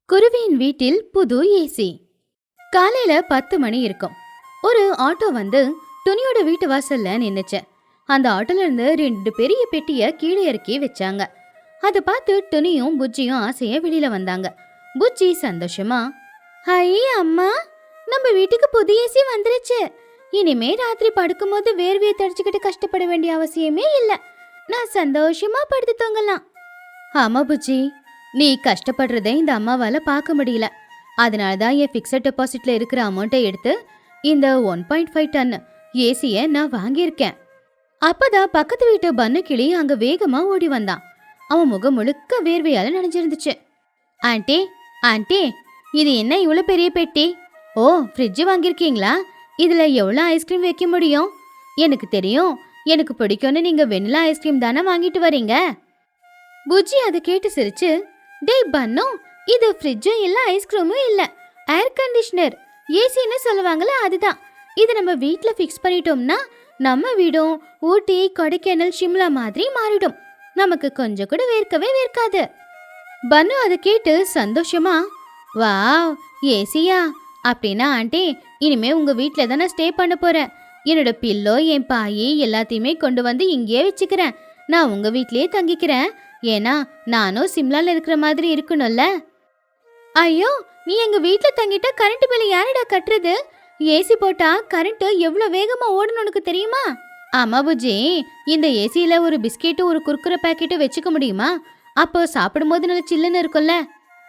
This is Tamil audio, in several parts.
குருவியின் வீட்டில் புது ஏசி. காலையில 10 மணி இருக்கும். ஒரு ஆட்டோ வந்து துணியோட வீட்டு வாசல்ல நின்னுச்சு. அந்த ஆட்டோல இருந்து 2 பெரிய பெட்டிய கீழே இறக்கி வச்சாங்க. அதை பார்த்து துணியும் புஜ்ஜியும் ஆசையா வெளியில வந்தாங்க. புஜ்ஜி சந்தோஷமா, ஹை அம்மா, நம்ம வீட்டுக்கு புது ஏசி வந்துருச்சு. இனிமே ராத்திரி படுக்கும்போது வேர்வையை தடிச்சுக்கிட்டு கஷ்டப்பட வேண்டிய அவசியமே இல்ல. நான் சந்தோஷமா படுத்து தூங்கலாம். ஆமா புஜ்ஜி, நீ கஷ்டப்படுறதை இந்த அம்மாவால பார்க்க முடியல. அதனாலதான் என் பிக்ஸட் டெபாசிட்ல இருக்கிற அமௌண்ட்டை எடுத்து இந்த 1.5 டன் ஏசிய நான் வாங்கியிருக்கேன். அப்பதான் பக்கத்து வீட்டு பன்னு கிளி அங்க வேகமா ஓடி வந்தான். அவன் முகம் முழுக்க வேர்வையால நனைஞ்சிருந்துச்சு. ஆண்டி, ஆண்டி, இது என்ன இவ்வளவு பெரிய பெட்டி? ஓ, ஃப்ரிட்ஜ் வாங்கியிருக்கீங்களா? இதுல எவ்வளவு ஐஸ்கிரீம் வைக்க முடியும்? எனக்கு தெரியும், எனக்கு பிடிக்கும்னு நீங்க வெண்ணிலா ஐஸ்கிரீம் தானே வாங்கிட்டு வரீங்க. புஜ்ஜி அதை கேட்டு சிரிச்சு, டேய் பன்னு, இது ஃப்ரிட்ஜும் இல்ல ஐஸ்கிரீமும் இல்ல, ஏர் கண்டிஷனர், ஏசின்னு சொல்லுவாங்கல்ல, அதுதான். இது நம்ம வீட்ல ஃபிக்ஸ் பண்ணிட்டோம்னா நம்ம வீடும் ஊட்டி, கொடைக்கானல், சிம்லா மாதிரி மாறிடும். நமக்கு கொஞ்சம் கூட வேர்க்கவே வேர்க்காது. பன்னு அதை கேட்டு சந்தோஷமா, வாவ், ஏசியா? அப்படின்னா ஆண்டி, இனிமே உங்க வீட்ல தான் நான் ஸ்டே பண்ண போறேன். என்னோட பில்லோ, என் பாயி எல்லாத்தையுமே கொண்டு வந்து இங்கேயே வச்சுக்கிறேன். நான் உங்க வீட்லயே தங்கிக்கிறேன். ஏன்னா நானும் சிம்லால இருக்கிற மாதிரி இருக்கணும்ல. ஐயோ, நீ எங்க வீட்ல தங்கிட்டா கரண்ட் பில் யாரடா கட்டுறது? ஏசி போட்டா கரண்ட் எவ்வளவு வேகமா ஓடணும் உனக்கு தெரியுமா? ஆமா புஜ்ஜி, இந்த ஏசியில ஒரு பிஸ்கெட்டும் ஒரு குர்குரே பாக்கெட்டும் வச்சுக்க முடியுமா? அப்போ சாப்பிடும்போது நல்ல சில்லுன்னு இருக்கும்ல.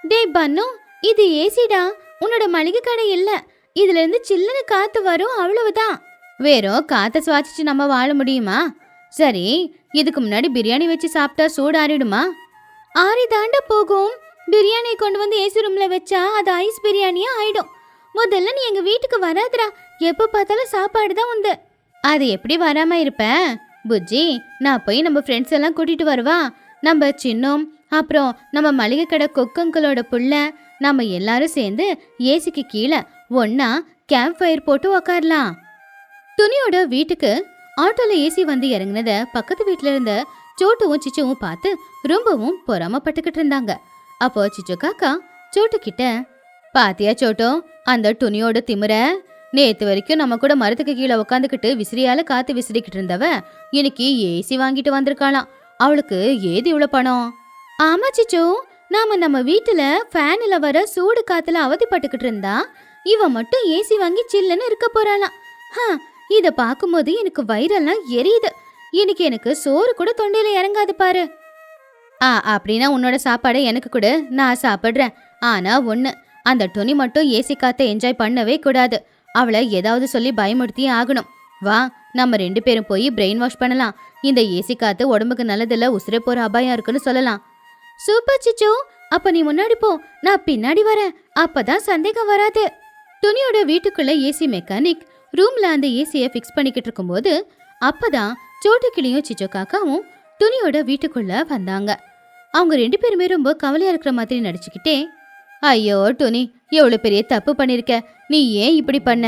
டேய் பன்னு, இது ஏசிடா, உன்னோட மளிகை கடை இல்ல. இதுல இருந்து சில்லுன்னு காத்து வரும், அவ்வளவுதான். வெறும் காத்த சுவாசிச்சு நம்ம வாழ முடியுமா? சரி, இதுக்கு முன்னாடி பிரியாணி வச்சு சாப்பிட்டா சூடு ஆறிடுமா? ஆறி தாண்ட போகும். பிரியாணி கொண்டு வந்து ஏசி ரூம்ல வச்சா அது ஐஸ் பிரியாணியா ஆயிடும். முதல்ல நீ எங்க வீட்டுக்கு வராதுடா. எப்ப பார்த்தாலும் சாப்பாடு தான் உண்டு. அது எப்படி வராம இருப்ப புஜ்ஜி? நான் போய் நம்ம ஃப்ரெண்ட்ஸ் எல்லாம் கூட்டிட்டு வருவா. நம்ம சின்னம், அப்புறம் நம்ம மளிகை கடை கொக்கங்களோட புள்ள, நம்ம எல்லாரும் சேர்ந்து ஏசிக்கு கீழே ஒன்னா கேம்ப் ஃபயர் போட்டு உக்காரலாம். துணியோட வீட்டுக்கு ஆட்டோல ஏசி வந்து இறங்குனத பக்கத்து வீட்டுல இருந்த சோட்டுவும் சிச்சுவும் பார்த்து ரொம்பவும் பொறாமப்பட்டுக்கிட்டு இருந்தாங்க. அப்போ சிச்சு காக்கா சோட்டு கிட்ட, பாத்தியா சோட்டோ, அந்த துணியோட திமிர? நேத்து வரைக்கும் நம்ம கூட மரத்துக்கு கீழே உக்காந்துக்கிட்டு விசிறியால காத்து விசிறிக்கிட்டு இருந்தவ இன்னைக்கு ஏசி வாங்கிட்டு வந்திருக்காளாம். அவளுக்கு ஏது இவ்வளவு பணம்? ஆமா சிச்சு, நாம நம்ம வீட்டுல ஃபேன்ல வர சூடு காத்துல அவதிப்பட்டுக்கிட்டு இருந்தா இவ மட்டும் ஏசி வாங்கி சில்லுன்னு இருக்க போறாளாம். இத பாக்கும்போது எனக்கு வயிறெல்லாம் எரியுது. இன்னைக்கு எனக்கு சோறு கூட தொண்டையில இறங்காது பாரு. அப்படின்னா உன்னோட சாப்பாடை எனக்கு கொடு, நான் சாப்பிடுறேன். ஆனா ஒண்ணு, அந்த துணி மட்டும் ஏசி காத்த என்ஜாய் பண்ணவே கூடாது. அவளை ஏதாவது சொல்லி பயமுறுத்தியே ஆகணும். வா, நம்ம 2 பேரும் போய் பிரெயின் வாஷ் பண்ணலாம். இந்த ஏசி காத்து உடம்புக்கு நல்லதில்ல, உசுரே போற அபாயம் இருக்குன்னு சொல்லலாம். சூப்பர் சிச்சு, அப்ப நீ முன்னாடி போ, நான் பின்னாடி வரேன். அப்பதான் சந்தேகம் வராது. துணியோட வீட்டுக்குள்ள ஏசி மெக்கானிக் ரூம்ல அந்த ஏசியை ஃபிக்ஸ் பண்ணிக்கிட்டு இருக்கும்போது அப்பதான் சோட்டு கிளியும் சிச்சு காக்காவும் துணியோட வீட்டுக்குள்ள வந்தாங்க. அவங்க 2 பேருமே ரொம்ப கவலையா இருக்கிற மாதிரி நடிச்சுக்கிட்டே, ஐயோ துணி, எவ்வளவு பெரிய தப்பு பண்ணிருக்க, நீ ஏன் இப்படி பண்ண?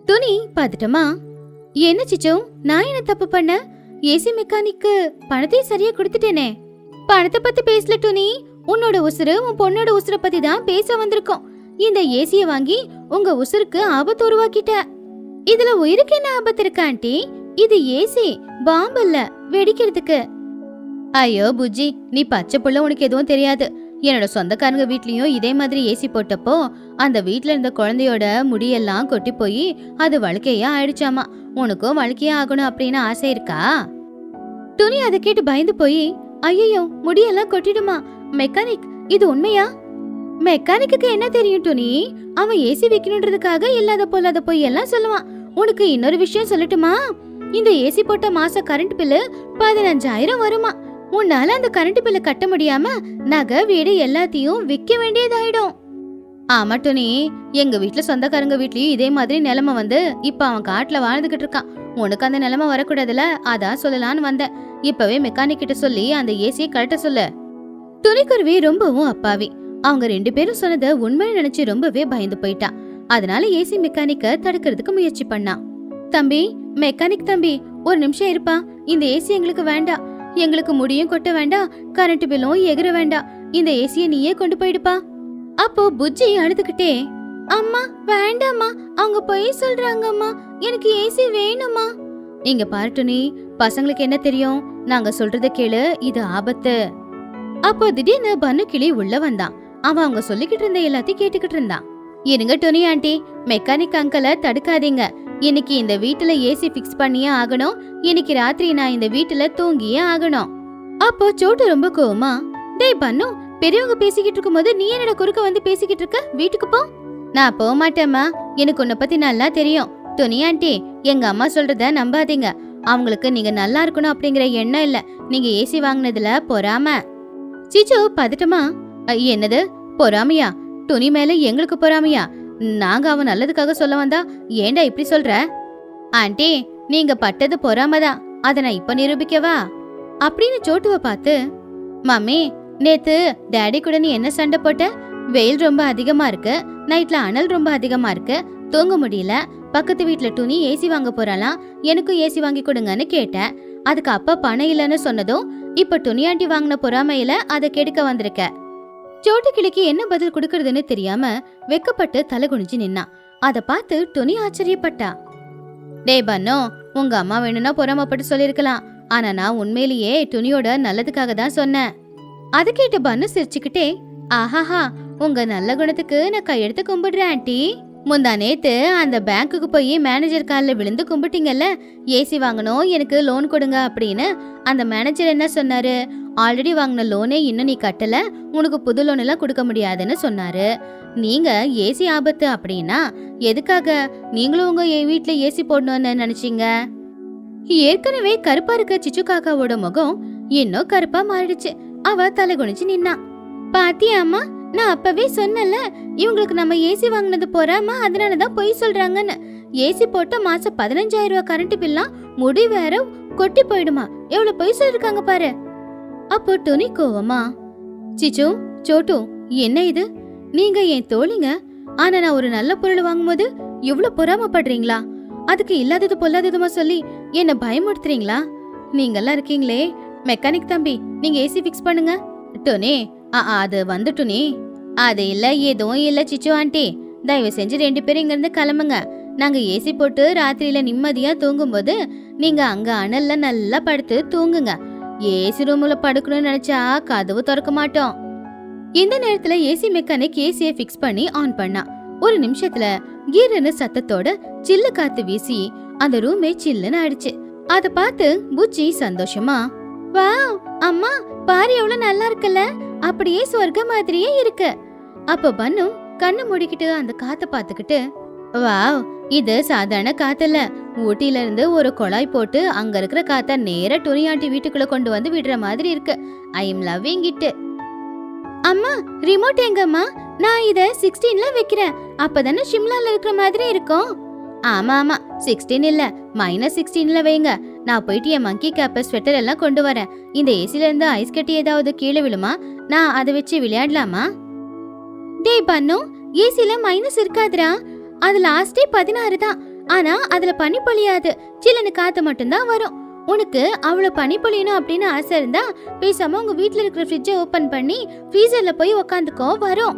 துணி பதட்டமா, என்ன சிச்சு, நான் என்ன தப்பு பண்ண? ஏசி மெக்கானிக்கு பணத்தையும் சரியா கொடுத்துட்டேனே. பணத்தை பத்தி பேசல துணி, உன்னோட உசுறு உன் பொண்ணோட உசுரை பத்தி தான் பேச வந்திருக்கோம். இந்த ஏசிய வாங்கி உங்க உசுருக்கு ஆபத்து உருவாக்கிட்ட. இதுல உயிருக்கு என்ன ஆபத்து இருக்கு ஆண்டி? இது ஏசி, பாம்பு இல்ல வெடிக்கிறதுக்கு. ஐயோ புஜ்ஜி, நீ பச்சை புள்ள, உனக்கு எதுவும் தெரியாது. என்னோட சொந்தக்காரங்க வீட்லயும் இதே மாதிரி ஏசி போட்டப்போ அந்த வீட்ல இருந்த குழந்தையோட முடியெல்லாம் கொட்டி போய் அது வழுக்கையா ஆயிடுச்சாமா. உனக்கும் வழுக்கையா ஆகணும் அப்படின்னு ஆசை இருக்கா? துணி அதை கேட்டு பயந்து போய், ஐயோ முடியெல்லாம் கொட்டிடுமா? மெக்கானிக், இது உண்மையா? மெக்கானிக்கு என்ன தெரியும் துணி? அவன் ஏசி வைக்கணுன்றதுக்காக இல்லாத போலாத போய் எல்லாம் சொல்லுவான். உனக்கு இன்னொரு விஷயம் சொல்லட்டுமா? இந்த ஏசி போட்ட மாச கரண்ட் பில்லு 15,000 வருமா. உன்னால அந்த கரண்ட் பில்ல கட்ட முடியாம நகை வீடு எல்லாத்தையும் விற்க வேண்டியதாயிடும். ஆமா துணி, எங்க வீட்டுல சொந்தக்காரங்க வீட்லயும் இதே மாதிரி நிலைமை வந்து இப்ப அவன் காட்டுல வாழ்ந்துகிட்டு இருக்கான். உனக்கு அந்த நிலைமை வரக்கூடாதுல, அதான் சொல்லலான்னு வந்தேன். இப்பவே மெக்கானிக் கிட்ட சொல்லி அந்த ஏசியை கழட்ட சொல்லு. துணிக்குருவி ரொம்பவும் அப்பாவி. அவங்க 2 பேரும் சொன்னதை உண்மையை நினைச்சு ரொம்பவே பயந்து போயிட்டான். அதனால ஏசி மெக்கானிக்க தடுக்கிறதுக்கு முயற்சி பண்ணான். தம்பி, மெக்கானிக் தம்பி, ஒரு நிமிஷம் இருப்பா. இந்த ஏசி எங்களுக்கு வேண்டாம். எங்களுக்கு முடியும் கொட்ட வேண்டாம், கரண்ட் பில்லும் எகிர வேண்டாம். இந்த ஏசியை நீயே கொண்டு போயிடுப்பா. அப்போ புஜ்ஜி அழுதுகிட்டே, அம்மா வேண்டாம்மா, அவங்க பொய் சொல்றாங்கம்மா, எனக்கு ஏசி வேணுமா. இங்க பாரு டுனி, பசங்களுக்கு என்ன தெரியும், நாங்க சொல்றத கேளு, இது ஆபத்து. அப்போ திடீர்னு பன்னு கிளி உள்ள வந்தான். அவன் அவங்க சொல்லிக்கிட்டு இருந்த எல்லாத்தையும் கேட்டுக்கிட்டு இருந்தான். இருங்க டுனி ஆண்டி, மெக்கானிக் அங்கிளை தடுக்காதீங்க. இன்னைக்கு இந்த வீட்டுல ஏசி பிக்ஸ் பண்ணியே ஆகணும். இன்னைக்கு ராத்திரி நான் இந்த வீட்டுல தூங்கியே ஆகணும். அப்போ சோட்டு ரொம்ப கோவமா, டேய் பன்னு, பெரியவங்க பேசிக்கிட்டு இருக்கும் போது நீ என்னோட குறுக்க வந்து பேசிக்கிட்டு இருக்க, வீட்டுக்கு போ. நான் போக மாட்டேம்மா, எனக்கு உன்னை பத்தி நல்லா தெரியும். டுனி ஆண்டி, எங்க அம்மா சொல்றத நம்பாதீங்க. அவங்களுக்கு நீங்க நல்லா இருக்கணும் அப்படிங்கிற எண்ணம் இல்ல, நீங்க ஏசி வாங்கினதுல பொறாம. சிச்சு பதட்டமா, என்னது பொறாமையா? டுனி மேல எங்களுக்கு பொறாமையா? நாங்க அவன் நல்லதுக்காக சொல்ல வந்தா ஏண்டா இப்படி சொல்ற? ஆண்டி, நீங்க பட்டது பொறாமதான், அத நான் இப்ப நிரூபிக்கவா அப்படின்னு சோட்டுவை பார்த்து, மம்மி நேத்து டேடி கூட நீ என்ன சண்டை போட்ட? வெயில் ரொம்ப அதிகமா இருக்கு, நைட்ல அனல் ரொம்ப அதிகமா இருக்கு, தூங்க முடியல, பக்கத்து வீட்டுல டுனி ஏசி வாங்க போறாளாம், எனக்கும் ஏசி வாங்கி கொடுங்கன்னு கேட்டேன். அதுக்கு அப்பா பணம் இல்லைன்னு சொன்னதும் இப்ப டுனி ஆண்டி வாங்கின பொறாமையில அதை கெடுக்க வந்திருக்க. சோட்டு கிளிக்கு என்ன பதில் கொடுக்கறதுன்னு தெரியாம வெக்கப்பட்டு தலை குனிஞ்சு நின்னான். அதை பார்த்து டுனி ஆச்சரியப்பட்டா. டே பன்னோ, உங்க அம்மா வேணும்னா பொறாமப்பட்டு சொல்லிருக்கலாம், ஆனா நான் உண்மையிலேயே டுனியோட நல்லதுக்காக தான் சொன்னேன். அது கேட்டு பன்னு சிரிச்சுக்கிட்டே, ஆஹாஹா, உங்க நல்ல குணத்துக்கு நான் கையெடுத்து கும்பிடுறேன் ஆண்டி. முந்தா நேத்து அந்த பேங்க்குக்கு போய் மேனேஜர் காலில் விழுந்து கும்பிட்டீங்கல்ல, ஏசி வாங்கணும், எனக்கு லோன் கொடுங்க அப்படின்னு. அந்த மேனேஜர் என்ன சொன்னாரு? ஆல்ரெடி வாங்கின லோனே இன்னும் நீ கட்டல, உனக்கு புது லோன் எல்லாம் கொடுக்க முடியாதுன்னு சொன்னாரு. நீங்க ஏசி ஆபத்து அப்படின்னா எதுக்காக நீங்களும் உங்க வீட்டுல ஏசி போடணும்னு நினைச்சீங்க? ஏற்கனவே கருப்பா இருக்க சிச்சு காக்காவோட முகம் இன்னும் கருப்பா மாறிடுச்சு. அவ தலை குனிச்சு நின்னா. பாத்தியா அம்மா, நான் அப்பவே சொன்னல, இவங்களுக்கு நம்ம ஏசி வாங்கினது போறாம, அதனாலதான் பொய் சொல்றாங்கன்னு. ஏசி போட்ட மாசம் 15,000 ரூபாய் கரண்ட் பில்லாம் முடி வேற கொட்டி போயிடுமா, எவ்வளவு பொய் சொல்லிருக்காங்க பாரு. அப்போ டுனி கோவமா, சிச்சு சோட்டு, என்ன இது, நீங்க என் தோழிங்க, ஆனா நான் ஒரு நல்ல பொருள் வாங்கும்போது இவ்வளவு பொறாமப்படுறீங்களா? அதுக்கு இல்லாதது பொல்லாததுமா சொல்லி என்ன பயமுடுத்துறீங்களா? நீங்கெல்லாம் இருக்கீங்களே, மெக்கானிக் தம்பி, நீங்க ஏசி பிக்ஸ் பண்ணுங்க. டுனி, அது வந்து டுனி, அது இல்ல, எதுவும் இல்ல சிச்சு ஆண்டி, தயவு செஞ்சு 2 பேரும் இங்க இருந்து கிளம்புங்க. நாங்க ஏசி போட்டு ராத்திரியில நிம்மதியா தூங்கும் போது நீங்க அங்க அனல்ல நல்லா படுத்து தூங்குங்க. ஏசி ரூம்ல படுக்கணும்னு நினைச்சா கதவு திறக்க மாட்டோம். இந்த நேரத்துல ஏசி மெக்கானிக் ஏசியை பிக்ஸ் பண்ணி ஆன் பண்ணா. ஒரு நிமிஷத்துல கீரன்னு சத்தத்தோட சில்லு காத்து வீசி அந்த ரூமே சில்லுன்னு ஆயிடுச்சு. அத பார்த்து புச்சி சந்தோஷமா, வாவ் அம்மா, பாரு எவ்வளவு நல்லா இருக்குல்ல, அப்படியே சொர்க்க மாதிரியே இருக்கு. அப்ப பன்னு கண்ணு மூடிக்கிட்டு அந்த காத்த பாத்துக்கிட்டு, வாவ், இது சாதாரண காத்தல்ல, ஊட்டில இருந்து ஒரு குழாய் போட்டு அங்க இருக்கிற காத்த நேரா டுனி ஆண்டி வீட்டுக்குள்ள கொண்டு வந்து விடுற மாதிரி இருக்கு. I am loving it. அம்மா, ரிமோட் எங்கம்மா? நான் இத 16ல வைக்கிறேன், அப்பதானே ஷிம்லால இருக்கிற மாதிரி இருக்கும். ஆமா ஆமா, 16 இல்ல, -16ல வைங்க. நான் போயிட்டு என் மங்கி கேப் ஸ்வெட்டர் எல்லாம் கொண்டு வரேன். இந்த ஏசில இருந்து ஐஸ் கட்டி ஏதாவது கீழே விழுமா? நான் அதை வச்சு விளையாடலாமா? டேய் பன்னு, ஏசில மைனஸ் இருக்காதுடா, அது லாஸ்டே 16 தான். ஆனா அதுல பனி பொழியாது, சில்லுன்னு காத்து மட்டும்தான் வரும். உனக்கு அவ்வளவு பனி பொழியணும் அப்படின்னு ஆசை இருந்தா பேசாம உங்க வீட்டுல இருக்கிற ஃப்ரிட்ஜை ஓபன் பண்ணி ஃப்ரீசர்ல போய் உக்காந்துக்கோ, வரும்.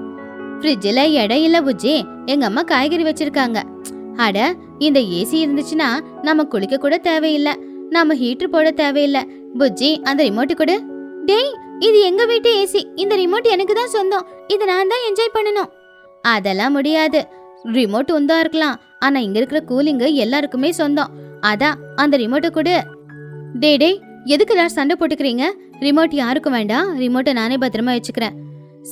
ஃப்ரிட்ஜில் இடம் இல்ல புஜ்ஜி, எங்க அம்மா காய்கறி வச்சிருக்காங்க. அட, இந்த ஏசி இருந்துச்சுன்னா நம்ம குளிக்க கூட தேவையில்லை, நாம ஹீட்டர் போட தேவையில்லை. புஜ்ஜி, அந்த ரிமோட் கொடு. டேய், இது எங்க வீட்டு ஏசி, இந்த ரிமோட் எனக்கு தான் சொந்தம், இதை நான் தான் என்ஜாய் பண்ணணும். அதெல்லாம் முடியாது, ரிமோட் உந்தா இருக்கலாம், ஆனா இங்க இருக்கிற கூலிங்கு எல்லாருக்குமே சொந்தம். அதான் அந்த ரிமோட்டை கொடு. டே டே, எதுக்குடா சண்டை போட்டுக்கிறீங்க? ரிமோட் யாருக்கும் வேண்டாம், ரிமோட்டை நானே பத்திரமா வச்சுக்கிறேன்.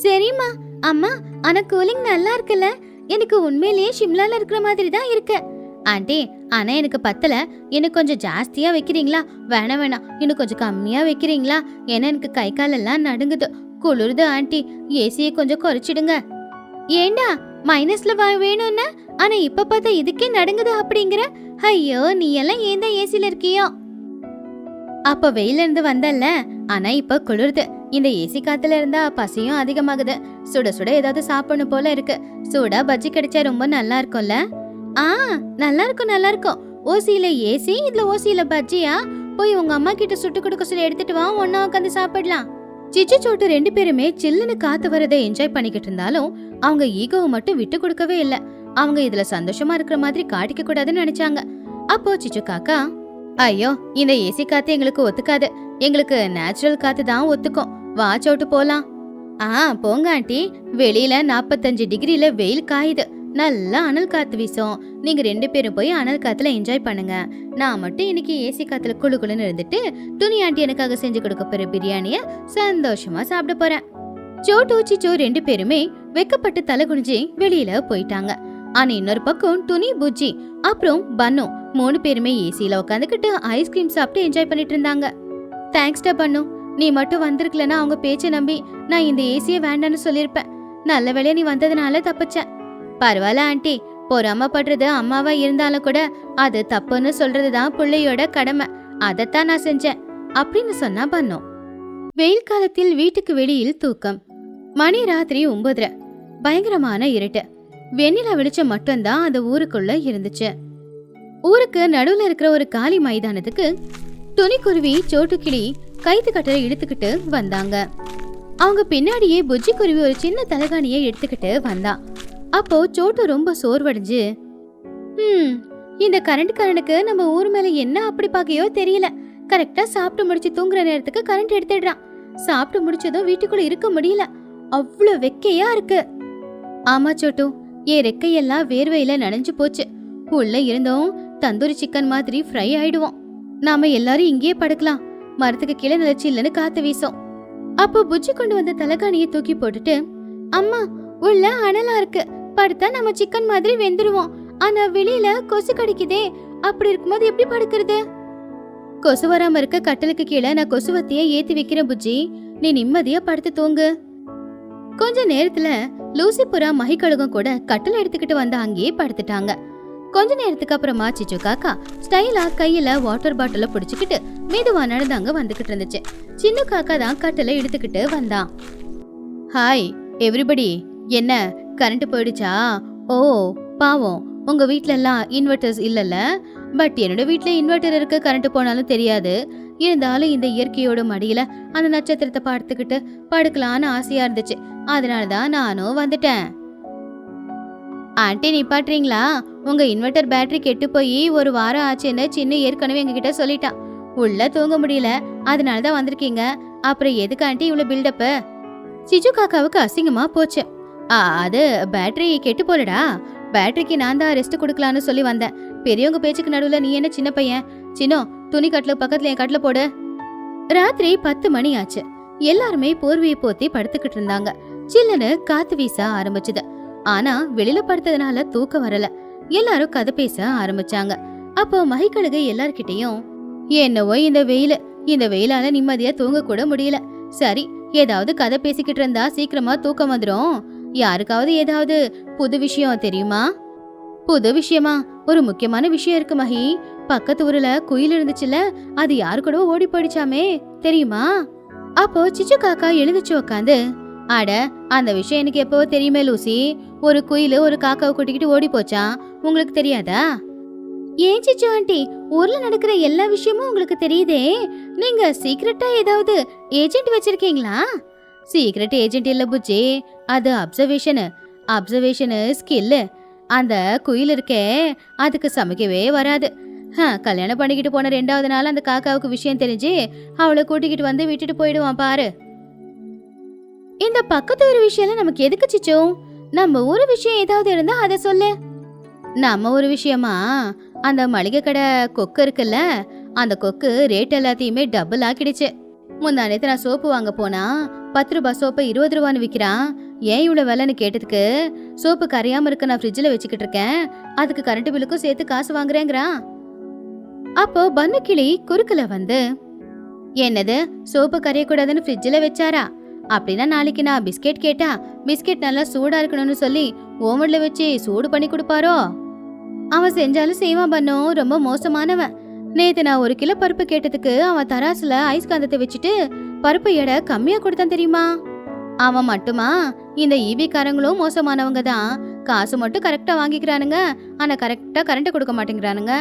சரிம்மா. அம்மா, ஆனா கூலிங் நல்லா இருக்குல்ல, எனக்கு உண்மையிலேயே ஷிம்லால இருக்கிற மாதிரி தான் இருக்கு. ஆண்டி, ஆனா எனக்கு பத்தல, எனக்கு கொஞ்சம் ஜாஸ்தியா வைக்கிறீங்களா? வேணாம் வேணாம், இன்னும் கொஞ்சம் கம்மியா வைக்கிறீங்களா? ஏன்னா எனக்கு கை காலெல்லாம் நடுங்குது, குளிருது ஆண்டி, ஏசியை கொஞ்சம் குறைச்சிடுங்க. ஏண்டா மைனஸ்ல வேணும்னு, ஆனா இப்ப பார்த்தா இதுக்கே நடுங்குது அப்படிங்கிற? ஐயோ, நீ எல்லாம் ஏன் தான் ஏசில இருக்கியோ? அப்ப வெயில இருந்து வந்தல்ல, ஆனா இப்ப குளிருது. இந்த ஏசி காத்துல இருந்தா பசியும் அதிகமாகுது, சுட சுட ஏதாவது சாப்பிடணும் போல இருக்கு. சூடா பஜ்ஜி கிடைச்சா ரொம்ப நல்லா இருக்கும்ல? நல்லா இருக்கும் நல்லா இருக்கும். ஓசியில ஏசி, இதுல ஓசியில பஜ்ஜியா? போய் உங்க அம்மா கிட்ட சுட்டு கொடுக்க சொல்லி எடுத்துட்டு வா, ஒன்னா உட்காந்து சாப்பிடலாம். சிச்சு சோட்டு 2 பேருமே சில்லுன்னு காத்து வரதை என்ஜாய் பண்ணிக்கிட்டு இருந்தாலும் அவங்க ஈகோவை மட்டும் விட்டு கொடுக்கவே இல்ல. அவங்க இதுல சந்தோஷமா இருக்கிற மாதிரி காட்டிக்க கூடாதுன்னு நினைச்சாங்க. அப்போ சிச்சு காக்கா, ஐயோ இந்த ஏசி காத்து எங்களுக்கு ஒத்துக்காது, எங்களுக்கு நேச்சுரல் காத்து தான் ஒத்துக்கும், வா சோட்டு போலாம். போங்க ஆண்டி, வெளியில 45 டிகிரில வெயில் காயுது, நல்லா அனல் காத்து வீசும், நீங்க 2 பேரும் போய் அனல் காத்துல என்ஜாய் பண்ணுங்க, நான் மட்டும் இன்னைக்கு ஏசி காத்துல குளுகுளுன்னு இருந்துட்டு துணி ஆண்டி எனக்காக செஞ்சு கொடுக்க போற பிரியாணிய சந்தோஷமா சாப்பிட போறேன். சோட்டு சிச்சோ 2 பேருமே வெக்கப்பட்டு தலை குனிஞ்சு வெளியில போயிட்டாங்க. ஆனா இன்னொரு பக்கம் துணி, புஜ்ஜி அப்புறம் பன்னு 3 பேருமே ஏசியில உட்காந்துக்கிட்டு ஐஸ்கிரீம் சாப்பிட்டு என்ஜாய் பண்ணிட்டு இருந்தாங்க. தேங்க்ஸ்டா பன்னு, நீ மட்டும் வந்திருக்கலன்னா அவங்க பேச்ச நம்பி நான் இந்த ஏசியை வேண்டான்னு சொல்லியிருப்பேன். நல்ல வேளையா நீ வந்ததுனால தப்பிச்சேன். பரவாயில்ல ஆண்டி, பொறாமப்படுறது அம்மாவா இருந்தாலும் கூட அது தப்புன்னு சொல்றதுதான் பிள்ளையோட கடமை, அதைத்தான் நான் செஞ்சேன் அப்படின்னு சொன்னா பண்ணோம். வெயில் காலத்தில் வீட்டுக்கு வெளியில் தூக்கம். மணி ராத்திரி 9:30. பயங்கரமான இருட்டு. வெண்ணிலா வெளிச்சம் மட்டும்தான் அந்த ஊருக்குள்ள இருந்துச்சு. ஊருக்கு நடுவுல இருக்கிற ஒரு காலி மைதானத்துக்கு துணிக்குருவி, சோட்டுக்கிளி கைத்து கட்டரை இழுத்துக்கிட்டு வந்தாங்க. அவங்க பின்னாடியே புஜ்ஜி குருவி ஒரு சின்ன தலகாணியை எடுத்துக்கிட்டு வந்தா. அப்போ சோட்டு ரொம்ப சோர்வடைஞ்சு, இந்த கரண்ட்காரனுக்கு நம்ம ஊர் மேல என்ன அப்படி பாக்கையோ தெரியல, கரெக்டா சாப்பிட்டு முடிச்சு தூங்குற நேரத்துக்கு கரண்ட் எடுத்துடுறான், சாப்பிட்டு முடிச்சதும் வீட்டுக்குள்ள இருக்க முடியல, அவ்வளவு வெக்கையா இருக்கு. ஆமா சோட்டு, என் ரெக்கையெல்லாம் வேர்வையில நனைஞ்சு போச்சு, உள்ள இருந்தோம் தந்தூரி சிக்கன் மாதிரி ஃப்ரை ஆயிடுவோம், நாம எல்லாரும் இங்கேயே படுக்கலாம், மரத்துக்கு கீழே நிலச்சி இல்லன்னு காத்து வீசும். அப்போ புஜ்ஜி கொண்டு வந்த தலகாணியை தூக்கி போட்டுட்டு, அம்மா உள்ள அனலா இருக்கு, படுத்தா நம்ம சிக்கன் மாதிரி வெந்துருவோம், ஆனா வெளியில கொசு கடிக்குதே, அப்படி இருக்கும்போது எப்படி படுக்கிறது? கொசு வராம இருக்க கட்டலுக்கு கீழே நான் கொசுவத்திய ஏத்தி வைக்கிறேன் புஜ்ஜி, நீ நிம்மதியா படுத்து தூங்கு. கொஞ்ச நேரத்துல லூசி புறா மகிக்கழுகம் கூட கட்டல் எடுத்துக்கிட்டு வந்து அங்கேயே படுத்துட்டாங்க. கொஞ்ச நேரத்துக்கு அப்புறமா சிச்சு காக்கா ஸ்டைலா கையில வாட்டர் பாட்டில புடிச்சுக்கிட்டு மெதுவா நடந்தாங்க வந்துகிட்டு இருந்துச்சு. சின்ன காக்கா தான் கட்டலை எடுத்துக்கிட்டு வந்தான். ஹாய் எவ்ரிபடி, என்ன கரண்ட் போயிடுச்சா? ஓ பாவம், உங்க வீட்ல எல்லாம் இன்வெர்டர்ஸ் இல்லல்ல, பட் என்னோட வீட்ல இன்வெர்டர் இருக்கு, கரண்ட் போனாலும் தெரியாது, இருந்தாலும் இந்த இயற்கையோட மடியில அந்த நட்சத்திரத்தை பார்த்துக்கிட்டு படுக்கலான்னு ஆசையா இருந்துச்சு, அதனாலதான் நானும் வந்துட்டேன். ஆண்டி நிப்பாட்டுறீங்களா? உங்க இன்வெர்டர் பேட்டரி கெட்டு போய் 1 வாரம் ஆச்சுன்னு சின்ன ஏற்கனவே எங்ககிட்ட சொல்லிட்டான், உள்ள தூங்க முடியல, அதனாலதான் வந்திருக்கீங்க, அப்புறம் எதுக்கு ஆண்டி இவ்வளவு பில்டப்பு? சிச்சு காக்காவுக்கு அசிங்கமா போச்சு. அது பேட்டரி கெட்டு போலடா, பேட்டரிக்கு நான் தான் ரெஸ்ட் கொடுக்கலான்னு சொல்லி வந்தேன், பெரியவங்க பேச்சுக்கு நடுவுல நீ என்ன சின்ன பையன்? சின்ன துணி கட்டல பக்கத்துல என் கட்டல போடு. ராத்திரி 10 மணி ஆச்சு. எல்லாருமே போர்வையை போத்தி படுத்துக்கிட்டு இருந்தாங்க. சில்லுன்னு காத்து வீச ஆரம்பிச்சுது. ஆனா வெளியில படுத்ததுனால தூக்கம் வரல. எல்லாரும் கதை பேச ஆரம்பிச்சாங்க. அப்போ மகிக்கழுகு எல்லார்கிட்டையும், என்னவோ இந்த வெயிலால நிம்மதியா தூங்க கூட முடியல, சரி ஏதாவது கதை பேசிக்கிட்டு இருந்தா சீக்கிரமா தூக்கம் வந்துடும், யாருக்காவது ஏதாவது புது விஷயம் தெரியுமா? புது விஷயமா? ஒரு முக்கியமான விஷயம் இருக்கு மகி, பக்கத்து ஊர்ல குயில் இருந்துச்சுல, அது யாரு கூட ஓடி போயிடுச்சாமே, தெரியுமா? அப்போ சிச்சு காக்கா எழுந்துச்சு உக்காந்து, அட அந்த விஷயம் எனக்கு எப்போ தெரியுமே லூசி, ஒரு குயில் ஒரு காக்காவை கூட்டிக்கிட்டு ஓடி போச்சான், உங்களுக்கு தெரியாதா? ஏன் சிச்சு ஆண்டி, ஊர்ல நடக்கிற எல்லா விஷயமும் உங்களுக்கு தெரியுதே, நீங்க சீக்ரெட்டா ஏதாவது ஏஜென்ட் வச்சிருக்கீங்களா? சீக்ரெட் ஏஜென்ட் இல்ல புஜ்ஜி, அது அப்சர்வேஷனு ஸ்கில்லு. அந்த குயில் இருக்கே, அதுக்கு சமைக்கவே வராது. கல்யாணம் பண்ணிக்கிட்டு போன 2வது நாள் அந்த காக்காவுக்கு விஷயம் தெரிஞ்சு அவளை கூட்டிக்கிட்டு வந்து விட்டுட்டு போயிடுவான் பாரு. இந்த பக்கத்து ஒரு விஷயம் நமக்கு எதுக்கு சிச்சோ? நம்ம ஒரு விஷயம் ஏதாவது இருந்தா அதை சொல்லு. நம்ம ஒரு விஷயமா? அந்த மளிகை கடை கொக்கு இருக்குல்ல, அந்த கொக்கு ரேட் எல்லாத்தையுமே டபுள் ஆக்கிடுச்சு. முந்தானேத்து நான் சோப்பு வாங்க போனா 10 ரூபாய் சோப்பை 20 ரூபான்னு விற்கிறான். ஏன் இவ்வளவு விலைன்னு கேட்டதுக்கு, சோப்பு கரையாம இருக்க நான் ஃப்ரிட்ஜில் வச்சுக்கிட்டு இருக்கேன், அதுக்கு கரண்ட் பில்லுக்கும் சேர்த்து காசு வாங்குறேங்கிறான். அப்போ பன்னு கிளி குறுக்குல வந்து, என்னது சோப்பு கரையக்கூடாதுன்னு ஃப்ரிட்ஜில் வச்சாரா? அப்படின்னா நாளைக்கு நான் பிஸ்கெட் கேட்டா பிஸ்கெட் நல்லா சூடா இருக்கணும்னு சொல்லி ஓவன்ல வச்சு சூடு பண்ணி கொடுப்பாரோ? அவன் செஞ்சாலும் செய்வான் பண்ணோ, ரொம்ப மோசமானவன். நேத்து நான் 1 கிலோ பருப்பு கேட்டதுக்கு அவன் தராசுல ஐஸ் காந்தத்தை வச்சுட்டு பருப்பு எடை கம்மியா கொடுத்தான் தெரியுமா? அவன் மட்டுமா, இந்த ஈபி காரங்களும் மோசமானவங்க தான், காசு மட்டும் கரெக்டா வாங்கிக்கிறானுங்க, ஆனா கரெக்டா கரண்ட் கொடுக்க மாட்டேங்கிறானுங்க.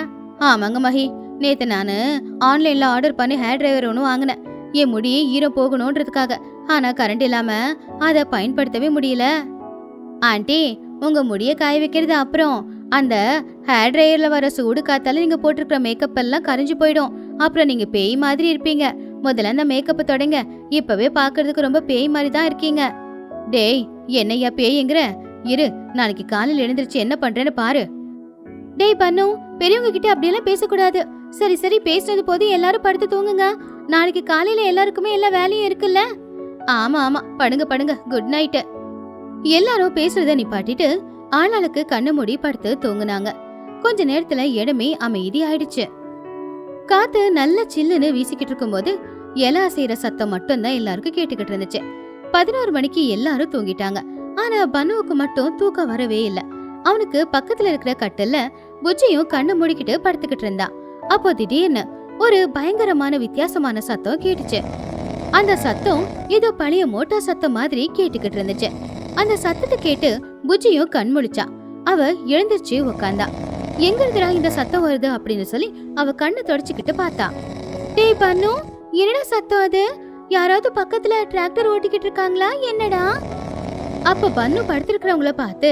ஆமாங்க மகி, நேத்து நானு ஆன்லைன்ல ஆர்டர் பண்ணி ஹேர் டிரைவர் ஒன்று வாங்கினேன், என் முடி ஈரம் போகணும்ன்றதுக்காக. ஆனா கரண்ட் இல்லாம அத பயன்படுத்தவே முடியல. ஆண்டி, உங்க முடிய காய வைக்கிறது அப்புறம் அந்த ஹேர் ட்ரையர்ல வர சூடு காத்தால நீங்க போட்டிருக்கிற மேக்கப் எல்லாம் கரைஞ்சு போயிடும். அப்புறம் நீங்க பேய் மாதிரி இருப்பீங்க. முதல்ல அந்த மேக்கப் தொடங்க. இப்பவே பாக்குறதுக்கு ரொம்ப பேய் மாதிரி தான் இருக்கீங்க. டேய், என்னையா பேய்ங்கிற? இரு, நாளைக்கு காலையில எழுந்திருச்சு என்ன பண்றேன்னு பாரு. டேய் பன்னு, பெரியவங்க கிட்ட அப்படியெல்லாம் பேசக்கூடாது. சரி சரி, பேசுனது போது எல்லாரும் படுத்து தூங்குங்க. நாளைக்கு காலையில எல்லாருக்குமே எல்லா வேலையும் இருக்குல்ல. ஆமா ஆமா, படுங்க படுங்க, குட் நைட். எல்லாரும் பேசுறத நிப்பாட்டிட்டு ஆளாளுக்கு கண்ணு மூடி படுத்து தூங்குனாங்க. கொஞ்ச நேரத்துல இடமே அமைதி ஆயிடுச்சு. காத்து நல்ல சில்லுன்னு வீசிக்கிட்டு இருக்கும்போது இலை அசைற சத்தம் மட்டும்தான் எல்லாருக்கும் கேட்டுக்கிட்டு இருந்துச்சு. 11 மணிக்கு எல்லாரும் தூங்கிட்டாங்க. ஆனா பனுவுக்கு மட்டும் தூக்கம் வரவே இல்ல. அவனுக்கு பக்கத்துல இருக்கிற கட்டில்ல புஜ்ஜியும் கண்ணு மூடிக்கிட்டு படுத்துக்கிட்டு இருந்தான். அப்போ திடீர்னு ஒரு பயங்கரமான வித்தியாசமான சத்தம் கேட்டுச்சு. அந்த சத்தம் ஏதோ பழைய மோட்டார் சத்தம் மாதிரி கேட்டுக்கிட்டு இருந்துச்சு. அந்த சத்தத்தை கேட்டு புஜ்ஜியும் கண் முழிச்சா. அவ எழுந்திருச்சு உக்காந்தா. எங்க இருக்கிறா இந்த சத்தம் வருது அப்படின்னு சொல்லி அவ கண்ணை தொடச்சுக்கிட்டு பார்த்தா. டேய் பன்னு, என்னடா சத்தம் அது? யாராவது பக்கத்துல டிராக்டர் ஓட்டிக்கிட்டு இருக்காங்களா என்னடா? அப்ப பன்னு படுத்திருக்கிறவங்கள பார்த்து,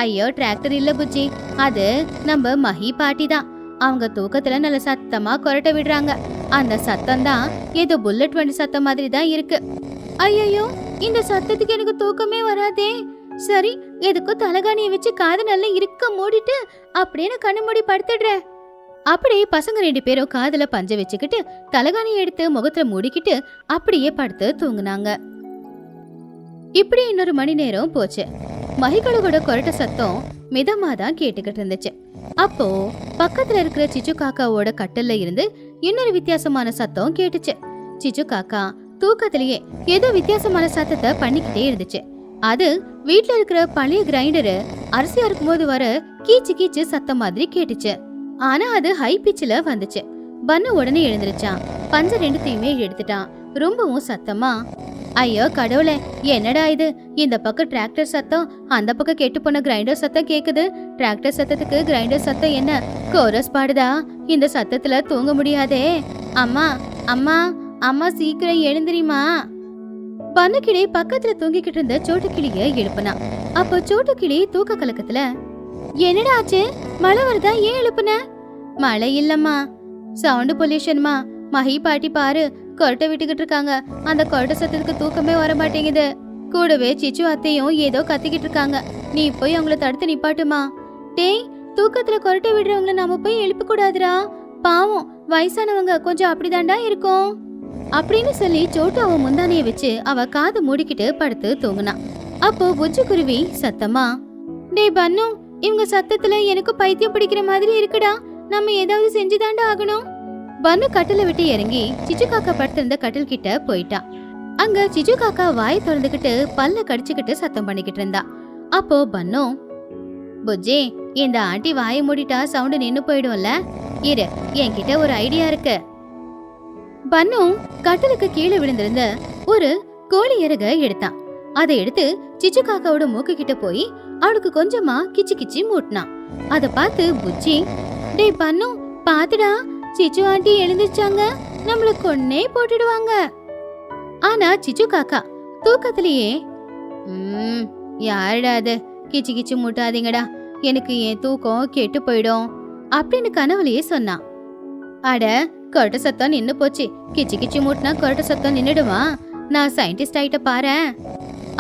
ஐயோ டிராக்டர் இல்ல புஜ்ஜி, அது நம்ம மஹி பாட்டி தான். அவங்க தூக்கத்துல நல்ல சத்தமா கொரட்டை விடுறாங்க. அந்த சத்தம் தான் ஏதோ புல்லட் வண்டி சத்தம் மாதிரி தான் இருக்கு. ஐயோ, இந்த சத்தத்துக்கு எனக்கு தூக்கமே வராதே. சரி, எதுக்கும் தலகாணியை வச்சு காது நல்லா இருக்க மூடிட்டு அப்படின்னு கண்ணு மூடி படுத்துடுறேன். அப்படியே பசங்க 2 பேரும் காதுல பஞ்ச வச்சுக்கிட்டு தலகாணியை எடுத்து முகத்துல மூடிக்கிட்டு அப்படியே படுத்து தூங்குனாங்க. இப்படி இன்னொரு மணி நேரம் போச்சு. மகிகளோட கொரட்ட சத்தம் மிதமா தான் கேட்டுக்கிட்டு இருந்துச்சு. அப்போ பக்கத்துல இருக்கிற சிச்சு காக்காவோட கட்டல்ல இருந்து இன்னொரு வித்தியாசமான சத்தம் கேட்டுச்சு. சிச்சு காக்கா தூக்கத்திலேயே ஏதோ வித்தியாசமான சத்தத்தை பண்ணிக்கிட்டே இருந்துச்சு. அது வீட்டுல இருக்கிற பழைய கிரைண்டரு அரிசி அறுக்கும்போது வர கீச்சு கீச்சு சத்தம் மாதிரி கேட்டுச்சு. ஆனா அது ஹை பிச்சில வந்துச்சு. பன்னு உடனே எழுந்திருச்சான். பஞ்ச 2த்தையுமே எடுத்துட்டான். ரொம்பவும் சத்தமா, ஐயோ கடவுளே, என்னடா இது? இந்த பக்கம் டிராக்டர் சத்தம், அந்த பக்கம் கெட்டு போன கிரைண்டர் சத்தம் கேக்குது. டிராக்டர் சத்தத்துக்கு கிரைண்டர் சத்தம் என்ன கோரஸ் பாடுதா? இந்த சத்தத்துல தூங்க முடியாதே. அம்மா அம்மா அம்மா, சீக்கிரம் எழுந்திரிமா. பன்னுக்கிளி பக்கத்துல தூங்கிக்கிட்டு இருந்த சோட்டுக்கிளிய எழுப்புனா. அப்போ சோட்டுக்கிளி தூக்க கலக்கத்துல, என்னடா ஆச்சு? மழை வருதா? ஏன் எழுப்புன? மழை இல்லம்மா, சவுண்ட் பொல்யூஷன்மா. மஹி பாட்டி பாரு, கொரட்டை விட்டுக்கிட்டு இருக்காங்க. அந்த கொரட்டை சத்தத்துக்கு தூக்கமே வர மாட்டேங்குது. கூடவே சிச்சு அத்தையும் ஏதோ கத்திக்கிட்டு இருக்காங்க. நீ போய் அவங்கள தடுத்து நிப்பாட்டுமா. டேய், தூக்கத்துல கொரட்டை விடுறவங்கள நாம போய் எழுப்ப கூடாதுரா. பாவம், வயசானவங்க கொஞ்சம் அப்படிதாண்டா இருக்கும் அப்படின்னு சொல்லி சோட்டு அவ முந்தானைய வச்சு அவ காது மூடிக்கிட்டு படுத்து தூங்குனா. அப்போ புஜ்ஜி குருவி சத்தமா, டேய் பன்னு, இவங்க சத்தத்துல எனக்கு பைத்தியம் பிடிக்கிற மாதிரி இருக்குடா. நம்ம ஏதாவது செஞ்சுதாண்டா ஆகணும். பன்னு கட்டில விட்டு இறங்கி சிச்சு காக்கா படுத்திருந்த கட்டில் கிட்ட போயிட்டான். அங்க சிச்சு காக்கா வாய் திறந்துகிட்டு பல்ல கடிச்சுக்கிட்டு சத்தம் பண்ணிக்கிட்டு இருந்தா. அப்போ பன்னு, புஜ்ஜி, இந்த ஆண்டி வாயை மூடிட்டா சவுண்டு நின்னு போயிடும்ல. இரு, என்கிட்ட ஒரு ஐடியா இருக்கு. பன்னு கட்டிலுக்கு கீழே விழுந்திருந்த ஒரு கோழி இறக எடுத்தான். அதை எடுத்து சிச்சு காக்காவோட மூக்கு கிட்ட போய் அவளுக்கு கொஞ்சமா கிச்சு கிச்சி மூட்டினான். அத பார்த்து புஜ்ஜி, டேய் பன்னு, பாத்துடா, சிச்சு ஆண்டி எழுந்திருச்சாங்க, நம்மள கொன்னே போட்டுடுவாங்க. ஆனா சிச்சு காக்கா தூக்கத்திலேயே, யாருடா அது? கிச்சு கிச்சு மூட்டாதீங்கடா, எனக்கு என் தூக்கம் கெட்டு போயிடும் அப்படின்னு கனவுலயே சொன்னான். அட, கொரட்ட சத்தம் நின்னு போச்சு. கிச்சு கிச்சு மூட்டினா கொரட்ட சத்தம் நின்னுடுமா? நான் சயின்டிஸ்ட் ஆயிட்ட பாரு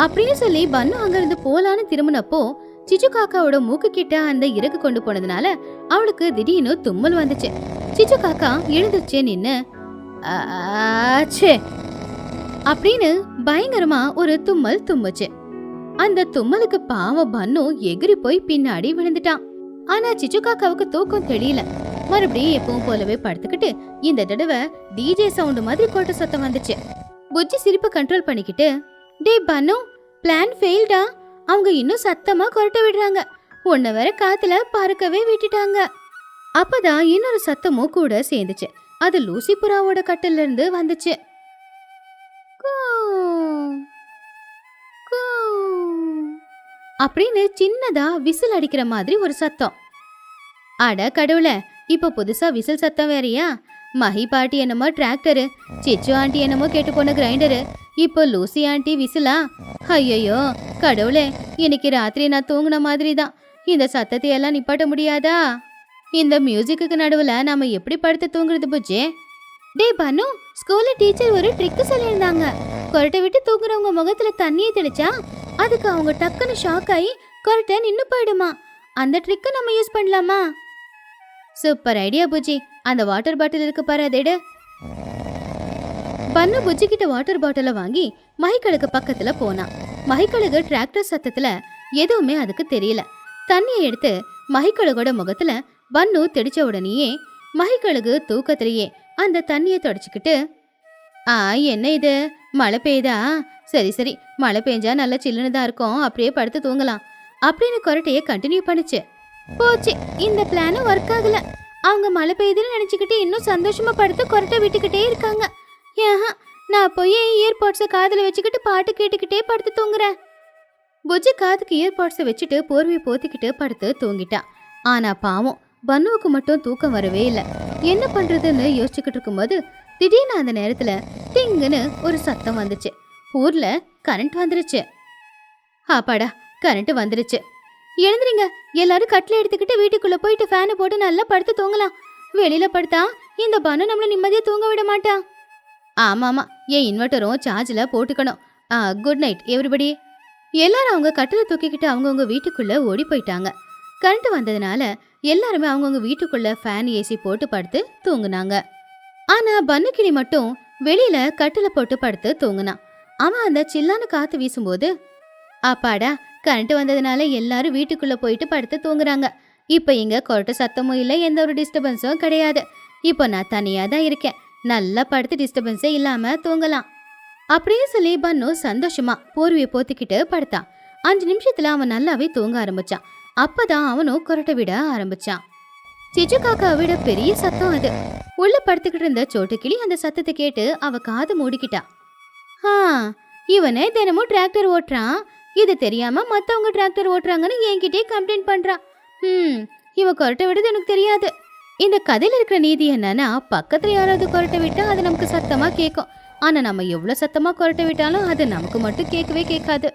அப்படின்னு சொல்லி பன்னு அங்கிருந்து போலான்னு திரும்பினப்போ சிச்சு காக்காவோட மூக்கு கிட்ட அந்த இறகு கொண்டு போனதுனால அவளுக்கு திடீர்னு தும்மல் வந்துச்சு. சிச்சு காக்கா எழுந்துச்சு நின்னு அப்படின்னு பயங்கரமா ஒரு தும்மல் தும்முச்சு. அந்த தும்மலுக்கு பாவம் பன்னு எகிரி போய் பின்னாடி விழுந்துட்டான். ஆனா சிச்சு காக்காவுக்கு தூக்கம் தெரியல. மறுபடியும் எப்பவும் போலவே படுத்துக்கிட்டு இந்த தடவை டிஜே சவுண்ட் மாதிரி கொட்ட சத்தம் வந்துச்சு. புஜ்ஜி சிரிப்பை கண்ட்ரோல் பண்ணிக்கிட்டு, டேய் பன்னு, பிளான் ஃபெயில்டா. அவங்க இன்னும் சத்தமா கொரட்ட விடுறாங்க. உன்னை வேற காத்துல பறக்கவே விட்டுட்டாங்க. அப்பதான் இன்னொரு சத்தமும் கூட சேர்ந்துச்சு. அது லூசி புறாவோட கட்டில இருந்து வந்துச்சு. அப்படின்னு சின்னதா விசில் அடிக்கிற மாதிரி ஒரு சத்தம். அட கடவுளே, இப்ப புதுசா விசில் சத்தம் வேறையா? மஹி பாட்டி என்னமோ டிராக்டரு, சிச்சு ஆண்டி என்னமோ கெட்டு போன கிரைண்டரு, இப்போ லூசி ஆண்டி விசிலா? ஐயையோ கடவுளே, இன்னைக்கு ராத்திரி நான் தூங்குன மாதிரி தான். இந்த சத்தத்தை எல்லாம் நிப்பாட்ட முடியாதா? இந்த மியூசிக்கு நடுவுல நாம எப்படி படுத்து தூங்குறது புஜ்ஜே? டேய் பனு, ஸ்கூல்ல டீச்சர் ஒரு ட்ரிக் சொல்லியிருந்தாங்க. கொரட்டை விட்டு தூங்குறவங்க முகத்துல தண்ணியை தெளிச்சா அதுக்கு அவங்க டக்குன்னு ஷாக் ஆகி கொரட்டை நின்னு போயிடுமா. அந்த ட்ரிக்கை நம்ம யூஸ் பண்ணலாமா? Super idea Bujji. அந்த வாட்டர் பாட்டில் இருக்கு பாரு, அதை எடு. பன்னு புஜ்ஜி கிட்ட வாட்டர் பாட்டிலை வாங்கி மஹிக்கழுகு பக்கத்துல போனான். மஹிக்கழுகு டிராக்டர் சத்தத்துல எதுவுமே அதுக்கு தெரியல. தண்ணியை எடுத்து மஹிக்கழுகோட முகத்துல பன்னு தெளிச்ச உடனேயே மஹிக்கழுகு தூக்கத்திலேயே அந்த தண்ணியை தொடச்சிக்கிட்டு, என்ன இது, மழை பெய்யுதா? சரி சரி, மழை பெஞ்சா நல்லா சில்லுன்னு தான் இருக்கும், அப்படியே படுத்து தூங்கலாம் அப்படின்னு கொரட்டையை கண்டினியூ பண்ணுச்சு. போச்சு, இந்த பிளானும் ஒர்க் ஆகல. அவங்க மழை பெய்யுதுன்னு நினைச்சுக்கிட்டு இன்னும் சந்தோஷமா படுத்து கொரட்டை விட்டுக்கிட்டே இருக்காங்க. ஏஹா, நான் போய் இயர்பாட்ஸை காதில் வச்சுக்கிட்டு பாட்டு கேட்டுக்கிட்டே படுத்து தூங்குறேன். புஜ்ஜி காதுக்கு இயர்பாட்ஸை வச்சுட்டு போர்வையை போத்திக்கிட்டு படுத்து தூங்கிட்டான். ஆனா பாவம் பன்னுவுக்கு மட்டும் தூக்கம் வரவே இல்லை. என்ன பண்றதுன்னு யோசிச்சுக்கிட்டு இருக்கும்போது திடீர்னு அந்த நேரத்துல டிங்குன்னு ஒரு சத்தம் வந்துச்சு. ஊர்ல கரண்ட் வந்துருச்சு. ஆப்பாடா, கரண்ட் வந்துருச்சு. எழுந்துறீங்க, எல்லாரும் கட்டில எடுத்துக்கிட்டு வீட்டுக்குள்ள போயிட்டு ஃபேனை போட்டு நல்லா படுத்து தூங்கலாம். வெளியில படுத்தா இந்த பன்னு நம்மள நிம்மதியா தூங்க விட மாட்டா. ஆமாமா, என் இன்வெர்டரும் சார்ஜ்ல போட்டுக்கணும். Good night everybody. எல்லாரும் அவங்க கட்டில தூக்கிக்கிட்டு அவங்கவுங்க வீட்டுக்குள்ள ஓடி போயிட்டாங்க. கரண்ட் வந்ததுனால எல்லாருமே அவங்கவுங்க வீட்டுக்குள்ள ஃபேன் ஏசி போட்டு படுத்து தூங்குனாங்க. ஆனா பன்னுக்கிளி மட்டும் வெளியில கட்டில போட்டு படுத்து தூங்குனான். அவன் அந்த சில்லான காத்து வீசும்போது, அப்பாடா, கரண்ட் வந்ததுனால எல்லாரும் வீட்டுக்குள்ள போயிட்டு படுத்து தூங்குறாங்க. இப்ப இங்க கொரட்ட சத்தமும் இல்லை, எந்த ஒரு டிஸ்டர்பன்ஸும் கிடையாது. இப்போ நான் தனியா தான் இருக்கேன், நல்லா படுத்து டிஸ்டர்பன்ஸே இல்லாம தூங்கலாம் அப்படியே சொல்லி பன்னு சந்தோஷமா போர்வையை போத்திக்கிட்டு படுத்தான். 5 நிமிஷத்துல அவன் நல்லாவே தூங்க ஆரம்பிச்சான். அப்பதான் அவனும் கொரட்டை விட ஆரம்பிச்சான். சிச்சு காக்கா விட பெரிய சத்தம் அது. உள்ள படுத்துக்கிட்டு இருந்த சோட்டுக்கிளி அந்த சத்தத்தை கேட்டு அவ காது மூடிக்கிட்டா. இவனே தினமும் டிராக்டர் ஓட்டுறான், இது தெரியாம மத்தவங்க டிராக்டர் ஓட்டுறாங்கன்னு என்கிட்டே கம்ப்ளைண்ட் பண்றான். இவன் கொரட்டை விடுறது எனக்கு தெரியாது. இந்த கதையில இருக்கிற நீதி என்னன்னா, பக்கத்துல யாராவது கொரட்டை விட்டா அது நமக்கு சத்தமா கேட்கும். ஆனா நம்ம எவ்வளவு சத்தமா கொரட்டை விட்டாலும் அது நமக்கு மட்டும் கேட்கவே கேட்காது.